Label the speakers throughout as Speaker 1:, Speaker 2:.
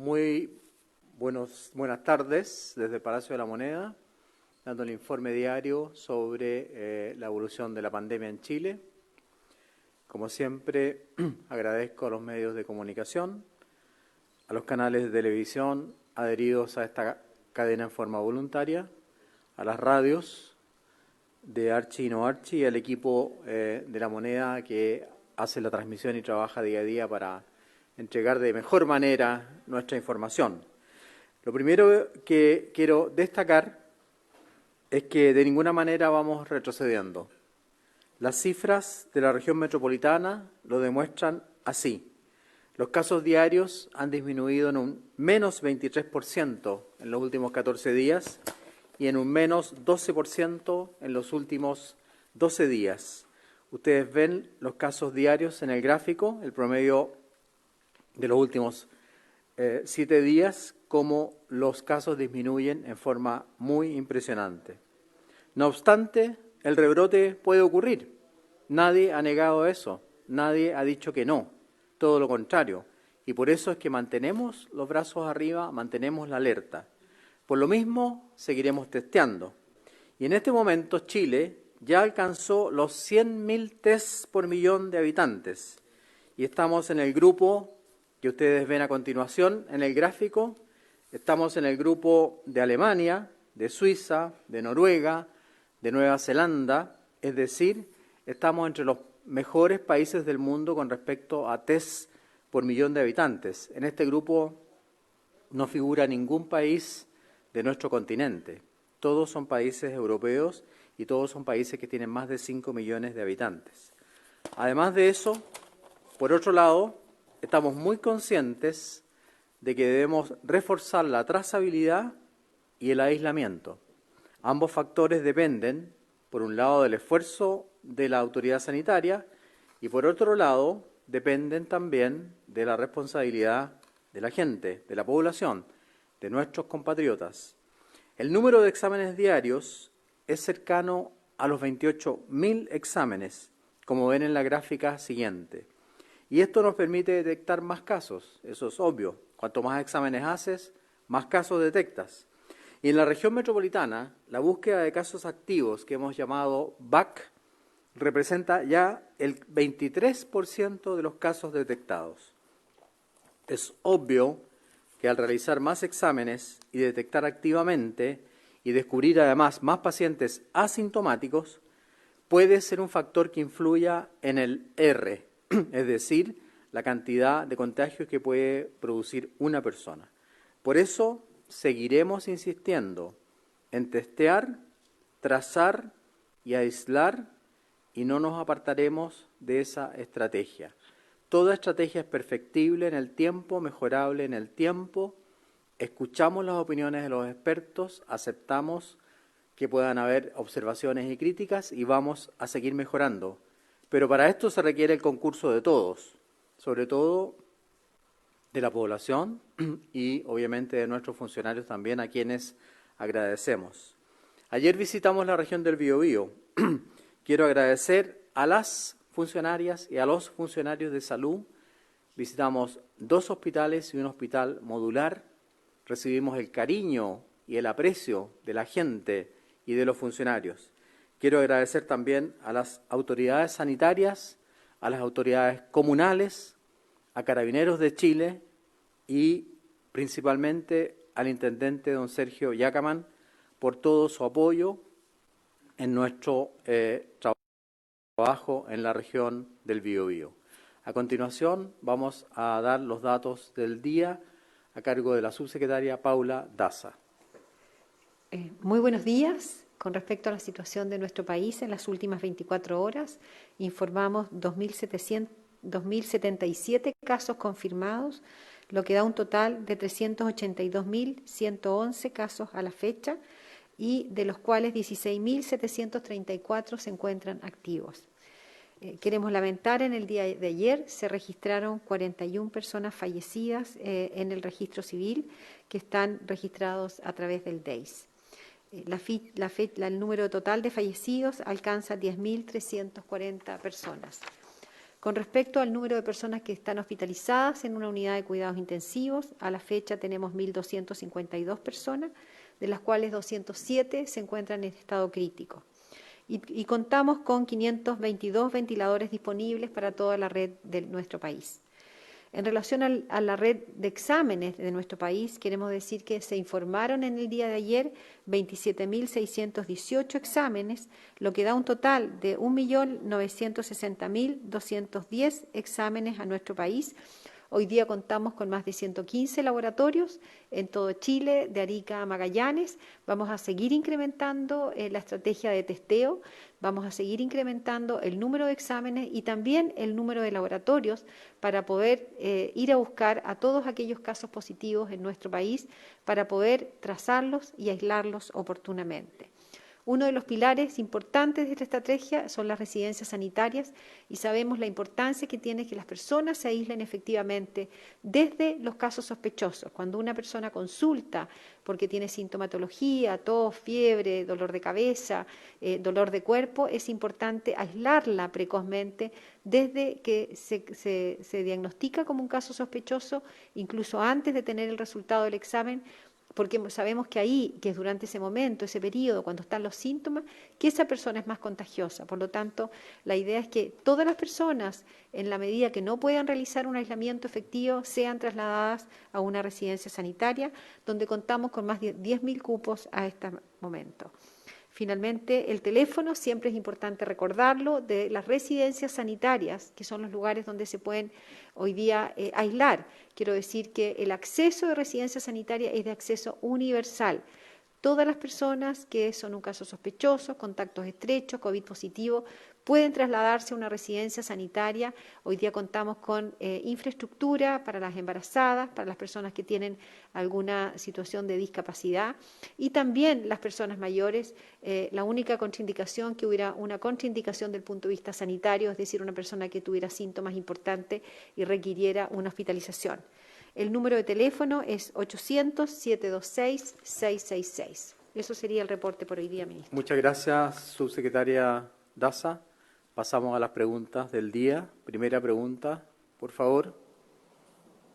Speaker 1: Muy buenas tardes desde el Palacio de la Moneda, dando el informe diario sobre la evolución de la pandemia en Chile. Como siempre, agradezco a los medios de comunicación, a los canales de televisión adheridos a esta cadena en forma voluntaria, a las radios de Archi y No Archi y al equipo de La Moneda que hace la transmisión y trabaja día a día para entregar de mejor manera nuestra información. Lo primero que quiero destacar es que de ninguna manera vamos retrocediendo. Las cifras de la región metropolitana lo demuestran así. Los casos diarios han disminuido en un menos 23% en los últimos 14 días y en un menos 12% en los últimos 12 días. Ustedes ven los casos diarios en el gráfico, el promedio de los últimos 7 días, cómo los casos disminuyen en forma muy impresionante. No obstante, el rebrote puede ocurrir. Nadie ha negado eso, nadie ha dicho que no, todo lo contrario. Y por eso es que mantenemos los brazos arriba, mantenemos la alerta. Por lo mismo, seguiremos testeando. Y en este momento Chile ya alcanzó los 100.000 tests por millón de habitantes. Y estamos en el grupo que ustedes ven a continuación en el gráfico. Estamos en el grupo de Alemania, de Suiza, de Noruega, de Nueva Zelanda, es decir, estamos entre los mejores países del mundo con respecto a test por millón de habitantes. En este grupo no figura ningún país de nuestro continente. Todos son países europeos y todos son países que tienen más de 5 millones de habitantes. Además de eso, por otro lado, estamos muy conscientes de que debemos reforzar la trazabilidad y el aislamiento. Ambos factores dependen, por un lado, del esfuerzo de la autoridad sanitaria y, por otro lado, dependen también de la responsabilidad de la gente, de la población, de nuestros compatriotas. El número de exámenes diarios es cercano a los 28.000 exámenes, como ven en la gráfica siguiente. Y esto nos permite detectar más casos, eso es obvio. Cuanto más exámenes haces, más casos detectas. Y en la región metropolitana, la búsqueda de casos activos, que hemos llamado BAC, representa ya el 23% de los casos detectados. Es obvio que al realizar más exámenes y detectar activamente y descubrir además más pacientes asintomáticos, puede ser un factor que influya en el R, es decir, la cantidad de contagios que puede producir una persona. Por eso seguiremos insistiendo en testear, trazar y aislar y no nos apartaremos de esa estrategia. Toda estrategia es perfectible en el tiempo, mejorable en el tiempo. Escuchamos las opiniones de los expertos, aceptamos que puedan haber observaciones y críticas y vamos a seguir mejorando. Pero para esto se requiere el concurso de todos, sobre todo de la población y obviamente de nuestros funcionarios también, a quienes agradecemos. Ayer visitamos la región del Biobío. Quiero agradecer a las funcionarias y a los funcionarios de salud. Visitamos 2 hospitales y un hospital modular. Recibimos el cariño y el aprecio de la gente y de los funcionarios. Quiero agradecer también a las autoridades sanitarias, a las autoridades comunales, a Carabineros de Chile y principalmente al intendente don Sergio Yacaman por todo su apoyo en nuestro trabajo en la región del Biobío. A continuación vamos a dar los datos del día a cargo de la subsecretaria Paula Daza.
Speaker 2: Muy buenos días. Con respecto a la situación de nuestro país en las últimas 24 horas, informamos 2.077 casos confirmados, lo que da un total de 382.111 casos a la fecha y de los cuales 16.734 se encuentran activos. Queremos lamentar, en el día de ayer se registraron 41 personas fallecidas en el registro civil que están registrados a través del DEIS. El número total de fallecidos alcanza 10.340 personas. Con respecto al número de personas que están hospitalizadas en una unidad de cuidados intensivos, a la fecha tenemos 1.252 personas, de las cuales 207 se encuentran en estado crítico. Y contamos con 522 ventiladores disponibles para toda la red de nuestro país. En relación a la red de exámenes de nuestro país, queremos decir que se informaron en el día de ayer 27.618 exámenes, lo que da un total de 1.960.210 exámenes a nuestro país. Hoy día contamos con más de 115 laboratorios en todo Chile, de Arica a Magallanes. Vamos a seguir incrementando la estrategia de testeo, vamos a seguir incrementando el número de exámenes y también el número de laboratorios para poder ir a buscar a todos aquellos casos positivos en nuestro país para poder trazarlos y aislarlos oportunamente. Uno de los pilares importantes de esta estrategia son las residencias sanitarias y sabemos la importancia que tiene que las personas se aíslen efectivamente desde los casos sospechosos. Cuando una persona consulta porque tiene sintomatología, tos, fiebre, dolor de cabeza, dolor de cuerpo, es importante aislarla precozmente desde que se diagnostica como un caso sospechoso, incluso antes de tener el resultado del examen, porque sabemos que ahí, que es durante ese momento, ese periodo, cuando están los síntomas, que esa persona es más contagiosa. Por lo tanto, la idea es que todas las personas, en la medida que no puedan realizar un aislamiento efectivo, sean trasladadas a una residencia sanitaria, donde contamos con más de 10.000 cupos a este momento. Finalmente, el teléfono, siempre es importante recordarlo, de las residencias sanitarias, que son los lugares donde se pueden hoy día aislar. Quiero decir que el acceso de residencia sanitaria es de acceso universal. Todas las personas que son un caso sospechoso, contactos estrechos, COVID positivo, pueden trasladarse a una residencia sanitaria. Hoy día contamos con infraestructura para las embarazadas, para las personas que tienen alguna situación de discapacidad y también las personas mayores. La única contraindicación, que hubiera una contraindicación del punto de vista sanitario, es decir, una persona que tuviera síntomas importantes y requiriera una hospitalización. El número de teléfono es 800-726-666. Eso sería el reporte por hoy día, ministro.
Speaker 1: Muchas gracias, subsecretaria Daza. Pasamos a las preguntas del día. Primera pregunta, por favor.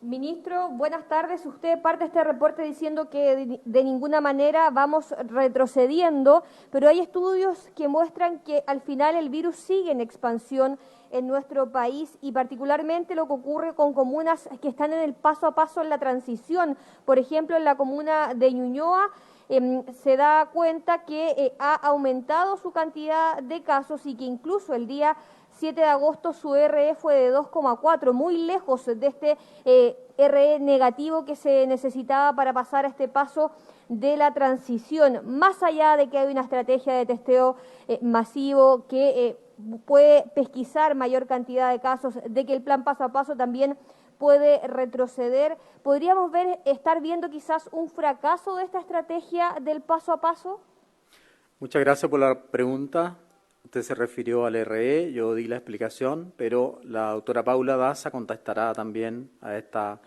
Speaker 3: Ministro, buenas tardes. Usted parte de este reporte diciendo que de ninguna manera vamos retrocediendo, pero hay estudios que muestran que al final el virus sigue en expansión en nuestro país y particularmente lo que ocurre con comunas que están en el paso a paso en la transición. Por ejemplo, en la comuna de Ñuñoa se da cuenta que ha aumentado su cantidad de casos y que incluso el día 7 de agosto su RE fue de 2,4, muy lejos de este RE negativo que se necesitaba para pasar a este paso de la transición. Más allá de que hay una estrategia de testeo masivo que puede pesquisar mayor cantidad de casos, de que el plan paso a paso también puede retroceder, ¿podríamos estar viendo quizás un fracaso de esta estrategia del paso a paso?
Speaker 1: Muchas gracias por la pregunta. Usted se refirió al RE, yo di la explicación, pero la doctora Paula Daza contestará también a esta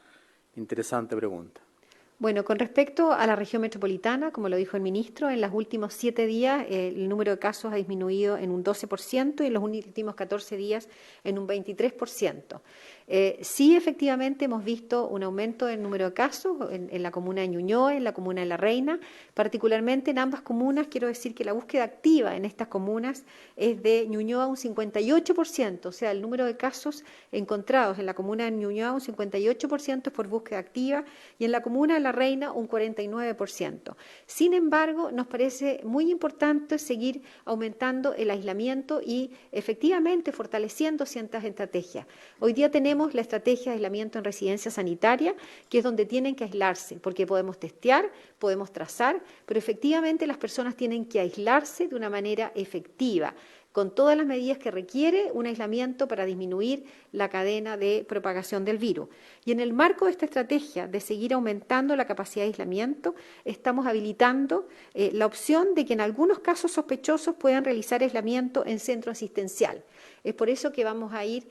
Speaker 1: interesante pregunta.
Speaker 2: Bueno, con respecto a la región metropolitana, como lo dijo el ministro, en los últimos 7 días el número de casos ha disminuido en un 12% y en los últimos 14 días en un 23%. Sí, efectivamente, hemos visto un aumento del número de casos en la comuna de Ñuñoa, en la comuna de La Reina, particularmente en ambas comunas. Quiero decir que la búsqueda activa en estas comunas es de Ñuñoa un 58%, o sea, el número de casos encontrados en la comuna de Ñuñoa un 58% es por búsqueda activa y en la comuna de La Reina un 49%. Sin embargo, nos parece muy importante seguir aumentando el aislamiento y efectivamente fortaleciendo ciertas estrategias. Hoy día tenemos la estrategia de aislamiento en residencia sanitaria, que es donde tienen que aislarse, porque podemos testear, podemos trazar, pero efectivamente las personas tienen que aislarse de una manera efectiva, con todas las medidas que requiere un aislamiento para disminuir la cadena de propagación del virus. Y en el marco de esta estrategia de seguir aumentando la capacidad de aislamiento, estamos habilitando la opción de que en algunos casos sospechosos puedan realizar aislamiento en centro asistencial. Es por eso que vamos a ir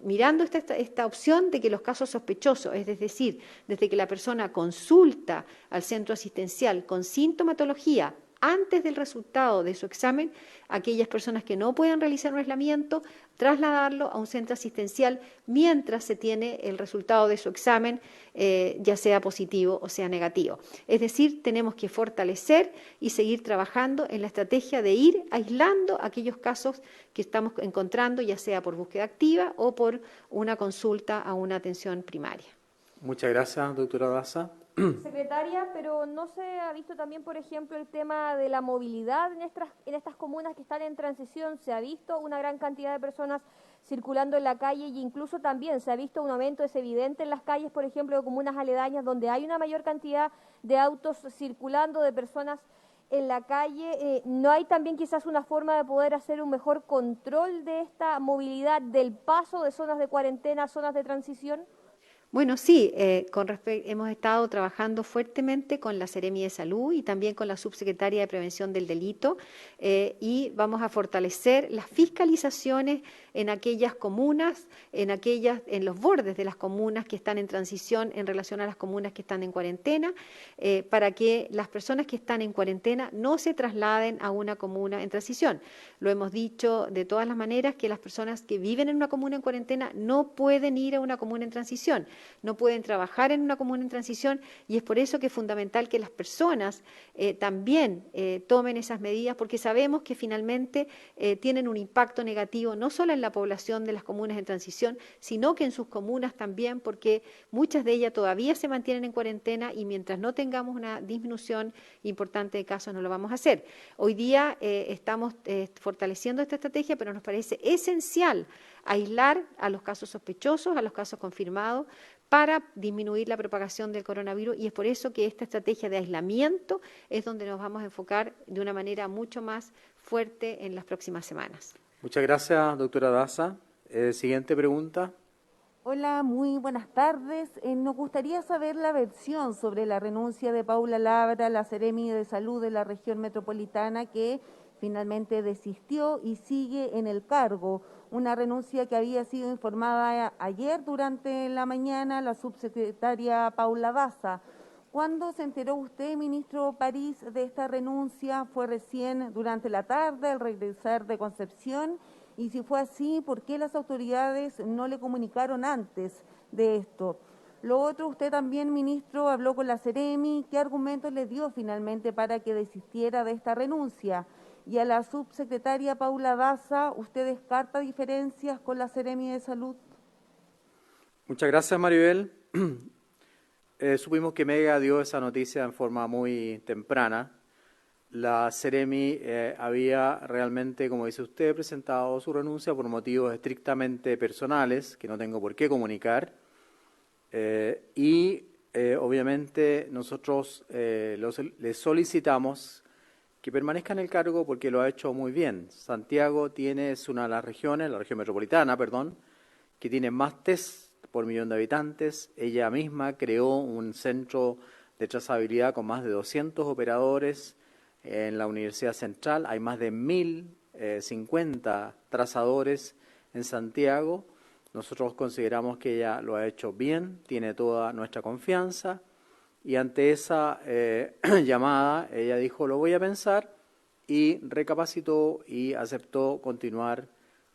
Speaker 2: mirando esta opción de que los casos sospechosos, es decir, desde que la persona consulta al centro asistencial con sintomatología, antes del resultado de su examen, aquellas personas que no puedan realizar un aislamiento, trasladarlo a un centro asistencial mientras se tiene el resultado de su examen, ya sea positivo o sea negativo. Es decir, tenemos que fortalecer y seguir trabajando en la estrategia de ir aislando aquellos casos que estamos encontrando, ya sea por búsqueda activa o por una consulta a una atención primaria.
Speaker 1: Muchas gracias, doctora Daza.
Speaker 3: Secretaria, pero ¿no se ha visto también, por ejemplo, el tema de la movilidad en estas comunas que están en transición? Se ha visto una gran cantidad de personas circulando en la calle y incluso también se ha visto un aumento, es evidente, en las calles, por ejemplo, de comunas aledañas donde hay una mayor cantidad de autos circulando, de personas en la calle. ¿No hay también quizás una forma de poder hacer un mejor control de esta movilidad, del paso de zonas de cuarentena a zonas de transición?
Speaker 2: Bueno, sí, hemos estado trabajando fuertemente con la Seremi de Salud y también con la Subsecretaria de Prevención del Delito y vamos a fortalecer las fiscalizaciones en aquellas comunas, en los bordes de las comunas que están en transición en relación a las comunas que están en cuarentena, para que las personas que están en cuarentena no se trasladen a una comuna en transición. Lo hemos dicho de todas las maneras que las personas que viven en una comuna en cuarentena no pueden ir a una comuna en transición. No pueden trabajar en una comuna en transición y es por eso que es fundamental que las personas también tomen esas medidas, porque sabemos que finalmente tienen un impacto negativo no solo en la población de las comunas en transición, sino que en sus comunas también, porque muchas de ellas todavía se mantienen en cuarentena y mientras no tengamos una disminución importante de casos no lo vamos a hacer. Hoy día estamos fortaleciendo esta estrategia, pero nos parece esencial aislar a los casos sospechosos, a los casos confirmados, para disminuir la propagación del coronavirus y es por eso que esta estrategia de aislamiento es donde nos vamos a enfocar de una manera mucho más fuerte en las próximas semanas.
Speaker 1: Muchas gracias, doctora Daza. Siguiente pregunta.
Speaker 4: Hola, muy buenas tardes. Nos gustaría saber la versión sobre la renuncia de Paula Labra, la Seremi de Salud de la región metropolitana, que finalmente desistió y sigue en el cargo. Una renuncia que había sido informada ayer durante la mañana la subsecretaria Paula Daza. ¿Cuándo se enteró usted, ministro París, de esta renuncia? ¿Fue recién durante la tarde al regresar de Concepción? Y si fue así, ¿por qué las autoridades no le comunicaron antes de esto? Lo otro, usted también, ministro, habló con la Seremi. ¿Qué argumentos le dio finalmente para que desistiera de esta renuncia? Y a la subsecretaria Paula Daza, ¿usted descarta diferencias con la Seremi de Salud?
Speaker 1: Muchas gracias, Maribel. Supimos que Mega dio esa noticia en forma muy temprana. La Seremi había realmente, como dice usted, presentado su renuncia por motivos estrictamente personales, que no tengo por qué comunicar. Obviamente nosotros le solicitamos que permanezca en el cargo porque lo ha hecho muy bien. Santiago es una de las regiones, la región metropolitana, que tiene más test por millón de habitantes. Ella misma creó un centro de trazabilidad con más de 200 operadores en la Universidad Central. Hay más de 1.050 trazadores en Santiago. Nosotros consideramos que ella lo ha hecho bien, tiene toda nuestra confianza. Y ante esa llamada, ella dijo, lo voy a pensar, y recapacitó y aceptó continuar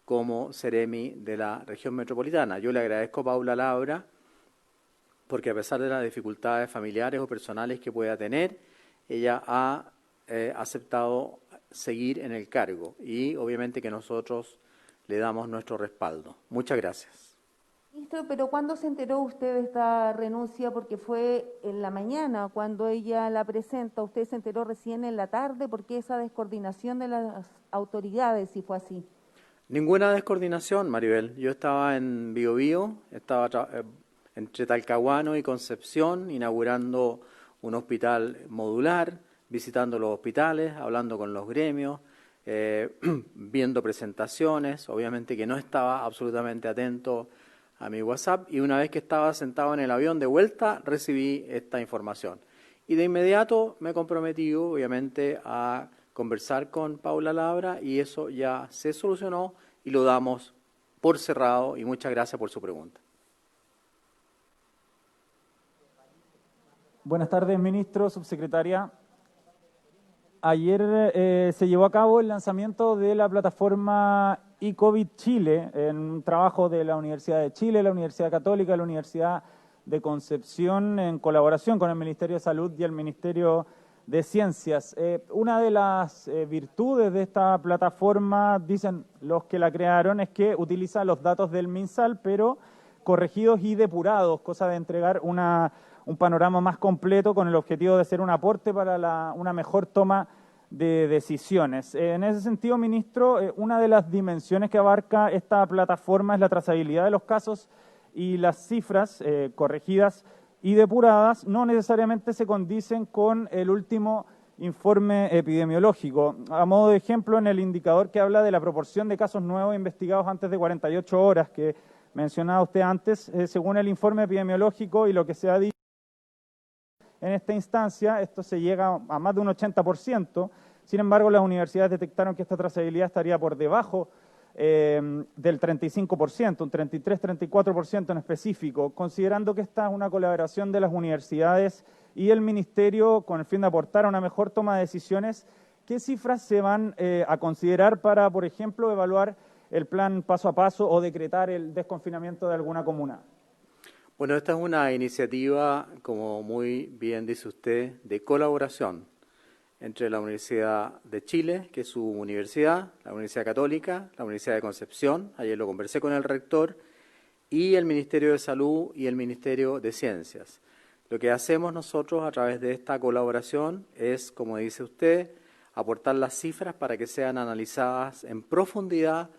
Speaker 1: como Seremi de la región metropolitana. Yo le agradezco a Paula Labra, porque a pesar de las dificultades familiares o personales que pueda tener, ella ha aceptado seguir en el cargo y obviamente que nosotros le damos nuestro respaldo. Muchas gracias.
Speaker 4: Ministro, pero ¿cuándo se enteró usted de esta renuncia? Porque fue en la mañana cuando ella la presenta. ¿Usted se enteró recién en la tarde? ¿Por qué esa descoordinación de las autoridades, si fue así?
Speaker 1: Ninguna descoordinación, Maribel. Yo estaba en Biobío, estaba entre Talcahuano y Concepción, inaugurando un hospital modular, visitando los hospitales, hablando con los gremios, viendo presentaciones. Obviamente que no estaba absolutamente atento a mi WhatsApp, y una vez que estaba sentado en el avión de vuelta recibí esta información. Y de inmediato me comprometí, obviamente, a conversar con Paula Labra y eso ya se solucionó y lo damos por cerrado y muchas gracias por su pregunta.
Speaker 5: Buenas tardes, ministro, subsecretaria. ayer se llevó a cabo el lanzamiento de la plataforma eCovid Chile, en un trabajo de la Universidad de Chile, la Universidad Católica, la Universidad de Concepción, en colaboración con el Ministerio de Salud y el Ministerio de Ciencias. Una de las virtudes de esta plataforma, dicen los que la crearon, es que utiliza los datos del MinSal, pero corregidos y depurados, cosa de entregar un panorama más completo con el objetivo de ser un aporte para una mejor toma de decisiones. En ese sentido, ministro, una de las dimensiones que abarca esta plataforma es la trazabilidad de los casos, y las cifras corregidas y depuradas no necesariamente se condicen con el último informe epidemiológico. A modo de ejemplo, en el indicador que habla de la proporción de casos nuevos investigados antes de 48 horas que mencionaba usted antes, según el informe epidemiológico y lo que se ha dicho en esta instancia, esto se llega a más de un 80%. Sin embargo, las universidades detectaron que esta trazabilidad estaría por debajo del 35%, un 33-34% en específico, considerando que esta es una colaboración de las universidades y el Ministerio con el fin de aportar a una mejor toma de decisiones. ¿Qué cifras se van a considerar para, por ejemplo, evaluar el plan paso a paso o decretar el desconfinamiento de alguna comuna?
Speaker 1: Bueno, esta es una iniciativa, como muy bien dice usted, de colaboración entre la Universidad de Chile, que es su universidad, la Universidad Católica, la Universidad de Concepción, ayer lo conversé con el rector, y el Ministerio de Salud y el Ministerio de Ciencias. Lo que hacemos nosotros a través de esta colaboración es, como dice usted, aportar las cifras para que sean analizadas en profundidad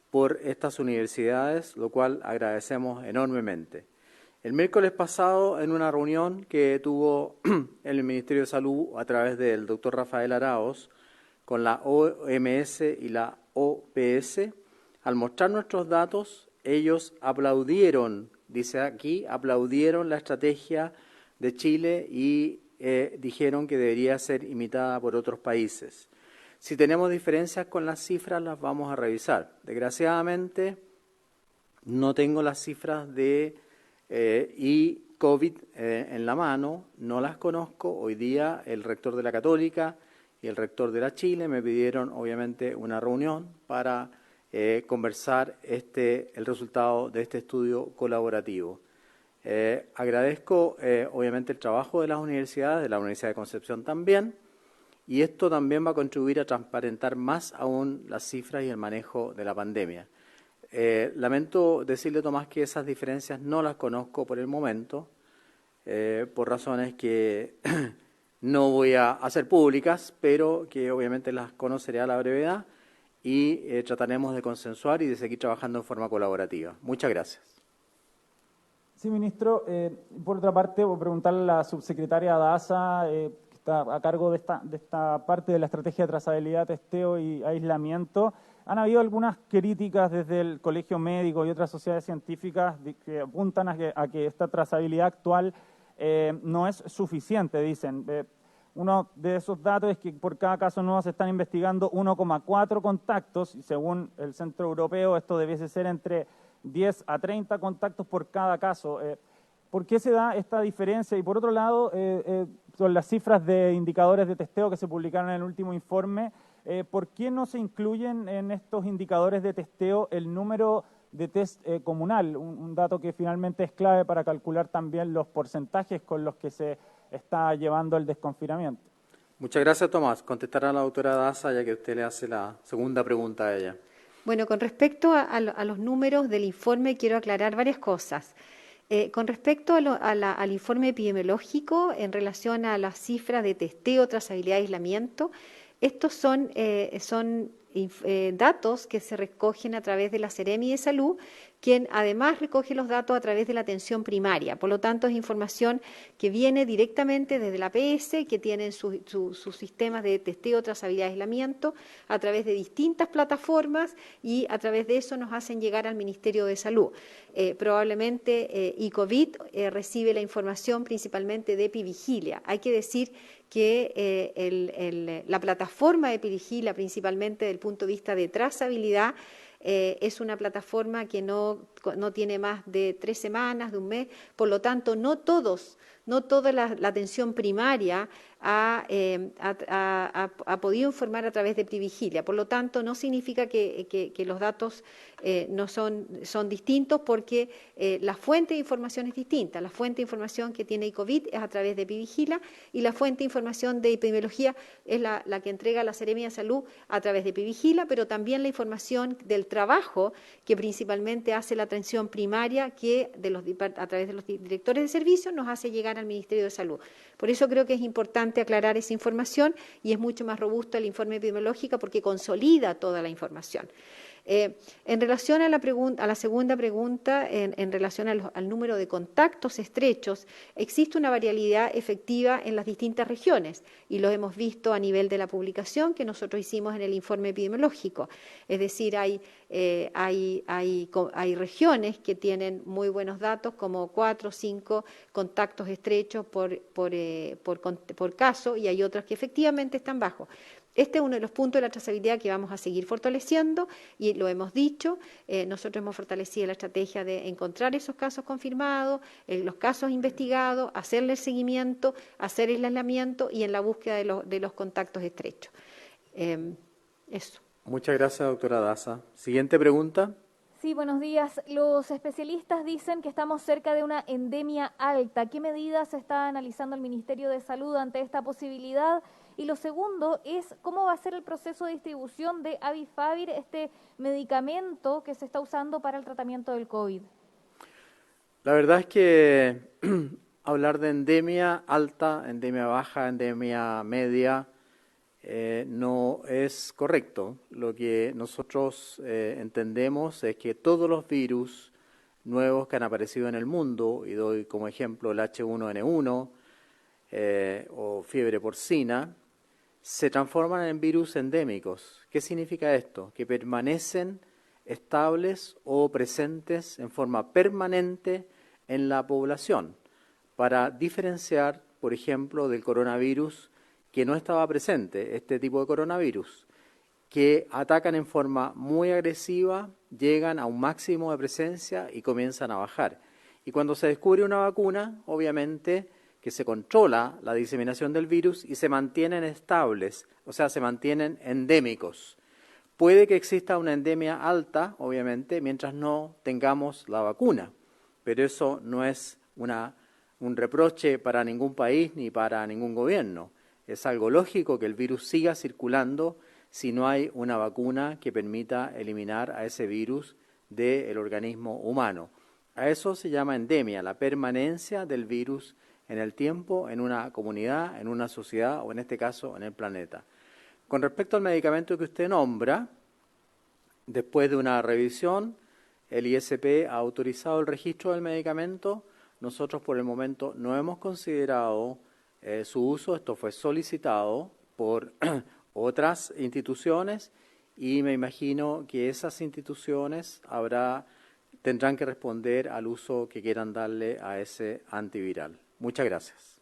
Speaker 1: por estas universidades, lo cual agradecemos enormemente. El miércoles pasado, en una reunión que tuvo el Ministerio de Salud a través del doctor Rafael Araoz con la OMS y la OPS, al mostrar nuestros datos, ellos aplaudieron, dice aquí, aplaudieron la estrategia de Chile y dijeron que debería ser imitada por otros países. Si tenemos diferencias con las cifras, las vamos a revisar. Desgraciadamente, no tengo las cifras de y COVID en la mano, no las conozco. Hoy día el rector de la Católica y el rector de la Chile me pidieron obviamente una reunión para conversar el resultado de este estudio colaborativo. Agradezco obviamente el trabajo de las universidades, de la Universidad de Concepción también, y esto también va a contribuir a transparentar más aún las cifras y el manejo de la pandemia. Lamento decirle, Tomás, que esas diferencias no las conozco por el momento, por razones que no voy a hacer públicas, pero que obviamente las conoceré a la brevedad y trataremos de consensuar y de seguir trabajando en forma colaborativa. Muchas gracias.
Speaker 5: Sí, ministro. Por otra parte, voy a preguntarle a la subsecretaria Daza, que está a cargo de esta parte de la estrategia de trazabilidad, testeo y aislamiento. Han habido algunas críticas desde el Colegio Médico y otras sociedades científicas que apuntan a que esta trazabilidad actual no es suficiente, dicen. Uno de esos datos es que por cada caso nuevo se están investigando 1,4 contactos, y según el Centro Europeo esto debiese ser entre 10 a 30 contactos por cada caso. ¿Por qué se da esta diferencia? Y por otro lado, son las cifras de indicadores de testeo que se publicaron en el último informe. ¿Por qué no se incluyen en estos indicadores de testeo el número de test comunal? Un dato que finalmente es clave para calcular también los porcentajes con los que se está llevando el desconfinamiento.
Speaker 1: Muchas gracias, Tomás. Contestará a la doctora Daza, ya que usted le hace la segunda pregunta a ella.
Speaker 2: Bueno, con respecto a los números del informe, quiero aclarar varias cosas. Con respecto al informe epidemiológico, en relación a las cifras de testeo, trazabilidad y aislamiento, estos son datos que se recogen a través de la Seremi de Salud, quien además recoge los datos a través de la atención primaria. Por lo tanto, es información que viene directamente desde la APS, que tienen sus sistemas de testeo, trazabilidad y aislamiento a través de distintas plataformas, y a través de eso nos hacen llegar al Ministerio de Salud. Probablemente eCovid recibe la información principalmente de Epivigilia. Hay que decir que la plataforma de Epivigilia, principalmente desde el punto de vista de trazabilidad, es una plataforma que no tiene más de 3 semanas, de un mes, por lo tanto no toda la atención primaria ha podido informar a través de Privigilia. Por lo tanto, no significa que los datos no son distintos, porque la fuente de información es distinta. La fuente de información que tiene ICOVID es a través de Privigilia, y la fuente de información de epidemiología es la que entrega la Seremia de Salud a través de Privigilia, pero también la información del trabajo que principalmente hace la atención primaria, que a través de los directores de servicios nos hace llegar al Ministerio de Salud. Por eso creo que es importante aclarar esa información, y es mucho más robusto el informe epidemiológico porque consolida toda la información. En relación a la segunda pregunta, en relación al número de contactos estrechos, existe una variabilidad efectiva en las distintas regiones, y lo hemos visto a nivel de la publicación que nosotros hicimos en el informe epidemiológico. Es decir, hay regiones que tienen muy buenos datos, como 4 o 5 contactos estrechos por caso, y hay otras que efectivamente están bajos. Este es uno de los puntos de la trazabilidad que vamos a seguir fortaleciendo, y lo hemos dicho. Nosotros hemos fortalecido la estrategia de encontrar esos casos confirmados, los casos investigados, hacerle el seguimiento, hacer el aislamiento y en la búsqueda de los contactos estrechos. Eso.
Speaker 1: Muchas gracias, doctora Daza. Siguiente pregunta.
Speaker 3: Sí, buenos días. Los especialistas dicen que estamos cerca de una endemia alta. ¿Qué medidas está analizando el Ministerio de Salud ante esta posibilidad? Y lo segundo es, ¿cómo va a ser el proceso de distribución de Avifavir, este medicamento que se está usando para el tratamiento del COVID?
Speaker 1: La verdad es que hablar de endemia alta, endemia baja, endemia media, no es correcto. Lo que nosotros entendemos es que todos los virus nuevos que han aparecido en el mundo, y doy como ejemplo el H1N1 o fiebre porcina, se transforman en virus endémicos. ¿Qué significa esto? Que permanecen estables o presentes en forma permanente en la población, para diferenciar, por ejemplo, del coronavirus que no estaba presente, este tipo de coronavirus, que atacan en forma muy agresiva, llegan a un máximo de presencia y comienzan a bajar. Y cuando se descubre una vacuna, obviamente que se controla la diseminación del virus y se mantienen estables, o sea, se mantienen endémicos. Puede que exista una endemia alta, obviamente, mientras no tengamos la vacuna, pero eso no es un reproche para ningún país ni para ningún gobierno. Es algo lógico que el virus siga circulando si no hay una vacuna que permita eliminar a ese virus del organismo humano. A eso se llama endemia, la permanencia del virus en el tiempo, en una comunidad, en una sociedad o en este caso en el planeta. Con respecto al medicamento que usted nombra, después de una revisión, el ISP ha autorizado el registro del medicamento. Nosotros por el momento no hemos considerado su uso. Esto fue solicitado por otras instituciones y me imagino que esas instituciones tendrán que responder al uso que quieran darle a ese antiviral. Muchas gracias.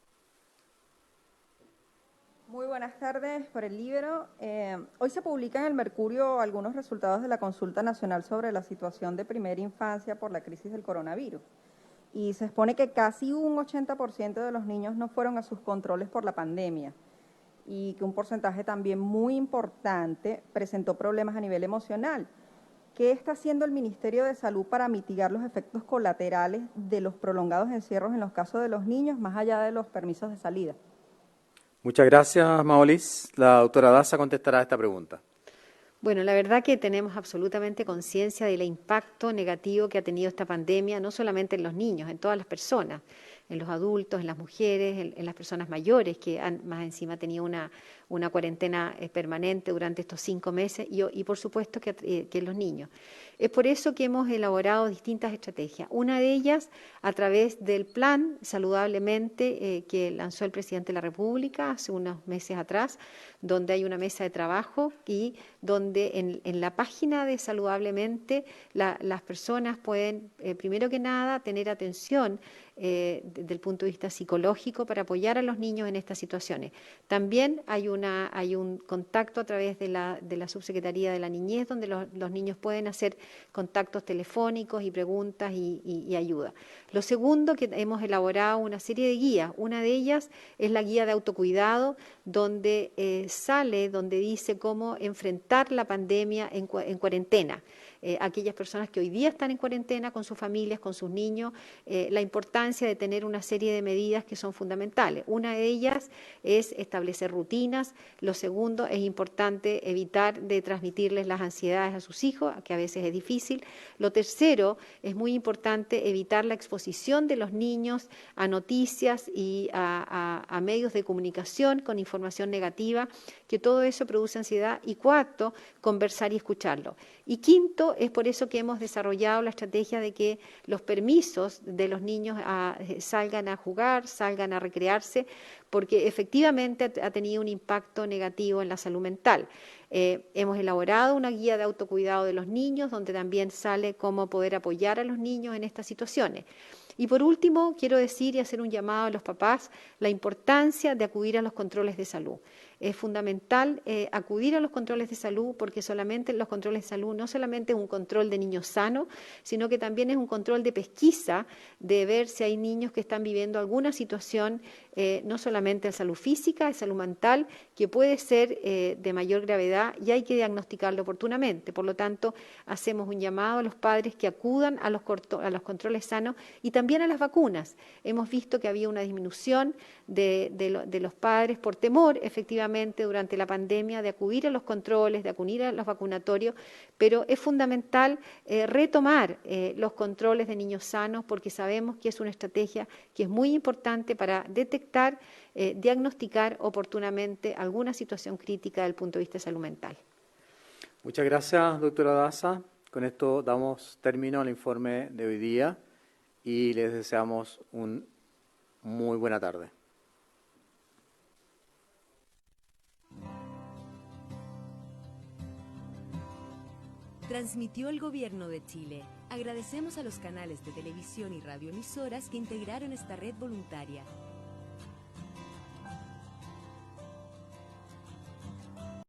Speaker 6: Muy buenas tardes por el Líbero. Hoy se publican en el Mercurio algunos resultados de la Consulta Nacional sobre la situación de primera infancia por la crisis del coronavirus. Y se expone que casi un 80% de los niños no fueron a sus controles por la pandemia, y que un porcentaje también muy importante presentó problemas a nivel emocional. ¿Qué está haciendo el Ministerio de Salud para mitigar los efectos colaterales de los prolongados encierros en los casos de los niños, más allá de los permisos de salida?
Speaker 1: Muchas gracias, Maolis. La doctora Daza contestará a esta pregunta.
Speaker 2: Bueno, la verdad que tenemos absolutamente conciencia del impacto negativo que ha tenido esta pandemia, no solamente en los niños, en todas las personas, en los adultos, en las mujeres, en las personas mayores, que han más encima tenido una cuarentena permanente durante estos 5 meses, y por supuesto que en los niños. Es por eso que hemos elaborado distintas estrategias. Una de ellas, a través del plan Saludablemente que lanzó el presidente de la República hace unos meses atrás, donde hay una mesa de trabajo y donde en la página de Saludablemente las personas pueden, primero que nada, tener atención desde el punto de vista psicológico para apoyar a los niños en estas situaciones. También hay un contacto a través de la Subsecretaría de la Niñez, donde los niños pueden hacer contactos telefónicos y preguntas y ayuda. Lo segundo, que hemos elaborado una serie de guías. Una de ellas es la guía de autocuidado, donde donde dice cómo enfrentar la pandemia en cuarentena. Aquellas personas que hoy día están en cuarentena con sus familias, con sus niños, la importancia de tener una serie de medidas que son fundamentales. Una de ellas es establecer rutinas. Lo segundo, es importante evitar de transmitirles las ansiedades a sus hijos, que a veces es difícil. Lo tercero, es muy importante evitar la exposición de los niños a noticias y a medios de comunicación con información negativa, que todo eso produce ansiedad. Y cuarto, conversar y escucharlo. Y quinto, es por eso que hemos desarrollado la estrategia de que los permisos de los niños salgan a jugar, salgan a recrearse, porque efectivamente ha tenido un impacto negativo en la salud mental. Hemos elaborado una guía de autocuidado de los niños, donde también sale cómo poder apoyar a los niños en estas situaciones. Y por último, quiero decir y hacer un llamado a los papás la importancia de acudir a los controles de salud. Es fundamental acudir a los controles de salud, porque solamente los controles de salud no solamente es un control de niños sanos, sino que también es un control de pesquisa, de ver si hay niños que están viviendo alguna situación, no solamente de salud física, de salud mental, que puede ser de mayor gravedad y hay que diagnosticarlo oportunamente. Por lo tanto, hacemos un llamado a los padres que acudan a los controles sanos y también a las vacunas. Hemos visto que había una disminución de los padres por temor, efectivamente, durante la pandemia, de acudir a los controles, de acudir a los vacunatorios, pero es fundamental retomar los controles de niños sanos, porque sabemos que es una estrategia que es muy importante para detectar, diagnosticar oportunamente alguna situación crítica desde el punto de vista de salud mental.
Speaker 1: Muchas gracias, doctora Daza. Con esto damos término al informe de hoy día y les deseamos una muy buena tarde.
Speaker 7: Transmitió el Gobierno de Chile. Agradecemos a los canales de televisión y radioemisoras que integraron esta red voluntaria.